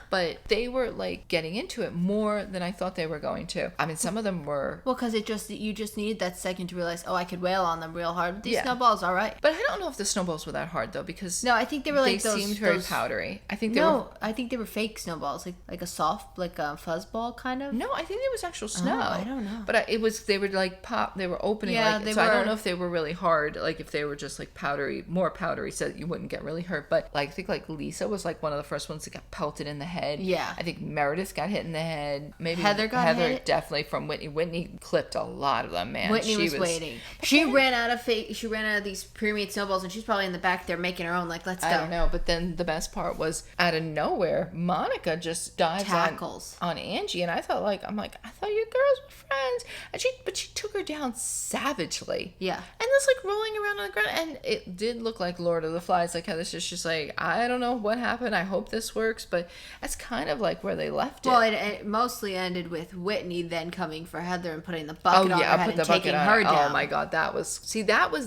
But they were, like, getting into it more than I thought they were going to. I mean, some of them were... Well, because you just needed that second to realize, I could wail on them real hard. These snowballs, all right. But I don't know if the snowballs were that hard, though, because... No, I think they were like they seemed very powdery. I think they were fake snowballs, like a soft, like a fuzzball kind of. No, I think it was actual snow. I don't know. But they were like pop. They were opening. Yeah, like, I don't know if they were really hard. Like if they were just like powdery, more powdery, so that you wouldn't get really hurt. But like I think like Lisa was like one of the first ones that got pelted in the head. Yeah. I think Meredith got hit in the head. Maybe Heather hit. Definitely from Whitney. Whitney clipped a lot of them, man. Whitney was waiting. She ran out of these pre-made snowballs, and she's probably in the back there making her own. Like, let's go. I don't know. But then the best part was out of nowhere, Monica just dives on Angie, and I thought I thought you girls were friends, and she took her down savagely. Yeah. And it's like rolling around on the ground, and it did look like Lord of the Flies. Like how this is just like, I don't know what happened. I hope this works, but that's kind of like where they left it. Well, it mostly ended with Whitney then coming for Heather and putting the bucket on her head and taking her down. Oh my God, that was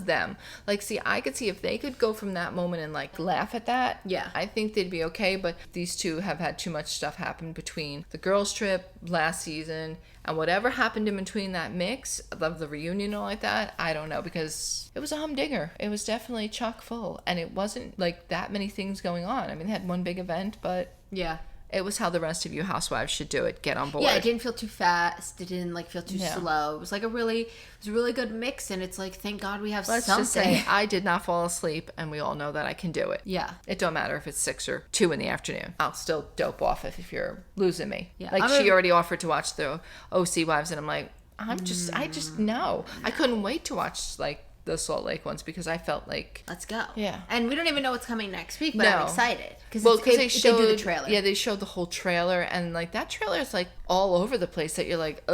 them. Like, see, I could see if they could go from that moment and like laugh at that. Yeah. I think they'd be okay, but these two have had too much stuff happen between the girls' trip last season and whatever happened in between that mix of the reunion and all like that. I don't know, because it was a humdinger. It was definitely chock full, and it wasn't like that many things going on. I mean, they had one big event, but yeah. It was how the rest of you housewives should do it. Get on board. Yeah, it didn't feel too fast. It didn't feel too slow. It was like a really good mix, and it's like, thank God we have something. Let's just say I did not fall asleep, and we all know that I can do it. Yeah. It don't matter if it's 6 or 2 in the afternoon. I'll still dope off if you're losing me. Yeah. She already offered to watch the OC Wives, and I'm like, I just no. I couldn't wait to watch the Salt Lake ones, because I felt like, let's go. Yeah. And we don't even know what's coming next week, but I'm excited. Because they showed the trailer. Yeah, they showed the whole trailer, and that trailer is all over the place that you're like,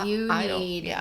you need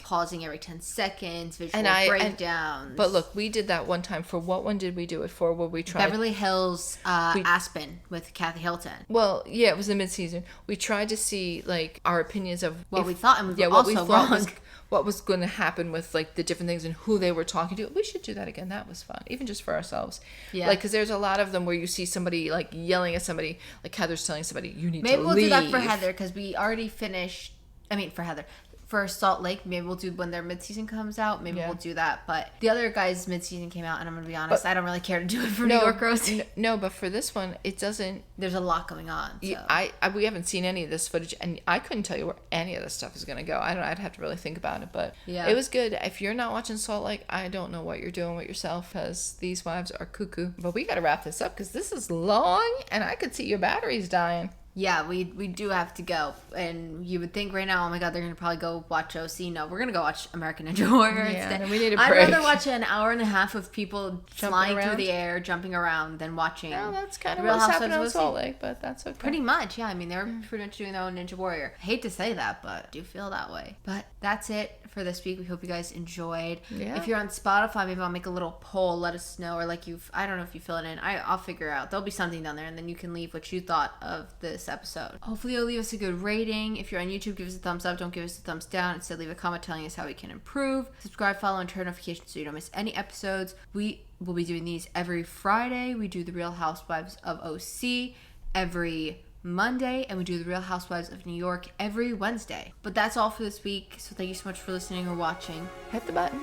pausing every 10 seconds, visual breakdowns. But look, we did that one time. For what one did we do it for? Where we tried Beverly Hills Aspen with Kathy Hilton. Well, yeah, it was the mid-season. We tried to see our opinions of what we thought, and we were also wrong. What was going to happen with the different things and who they were talking to. We should do that again. That was fun, even just for ourselves. Yeah. Because there's a lot of them where you see somebody yelling at somebody, like Heather's telling somebody, you need to leave. Maybe we'll do that for Heather, because we already finished. I mean, for Heather, for Salt Lake. Maybe we'll do when their mid-season comes out. Maybe we'll do that. But the other guys' mid-season came out, and I'm going to be honest, I don't really care to do it for New York Roast. No, but for this one, it doesn't... There's a lot going on. So. We haven't seen any of this footage, and I couldn't tell you where any of this stuff is going to go. I'd have to really think about it, but it was good. If you're not watching Salt Lake, I don't know what you're doing with yourself, because these wives are cuckoo. But we got to wrap this up, because this is long, and I could see your batteries dying. Yeah, we do have to go. And you would think right now, oh my God, they're going to probably go watch OC. No, we're going to go watch American Ninja Warrior instead. We need a break. I'd rather watch an hour and a half of people flying through the air, jumping around, than watching... No, that's kind of what's happening on Salt Lake, but that's okay. Pretty much, yeah. I mean, they're pretty much doing their own Ninja Warrior. I hate to say that, but I do feel that way. But that's it for this week. We hope you guys enjoyed. Yeah. If you're on Spotify, maybe I'll make a little poll. Let us know. Or I don't know if you fill it in. I'll figure out. There'll be something down there, and then you can leave what you thought of this episode. Hopefully you'll leave us a good rating. If you're on YouTube, give us a thumbs up. Don't give us a thumbs down. Instead, leave a comment telling us how we can improve. Subscribe, follow, and turn notifications so you don't miss any episodes. We will be doing these every Friday. We do the Real Housewives of OC every Monday, and we do the Real Housewives of New York every Wednesday. But that's all for this week. So thank you so much for listening or watching. Hit the button.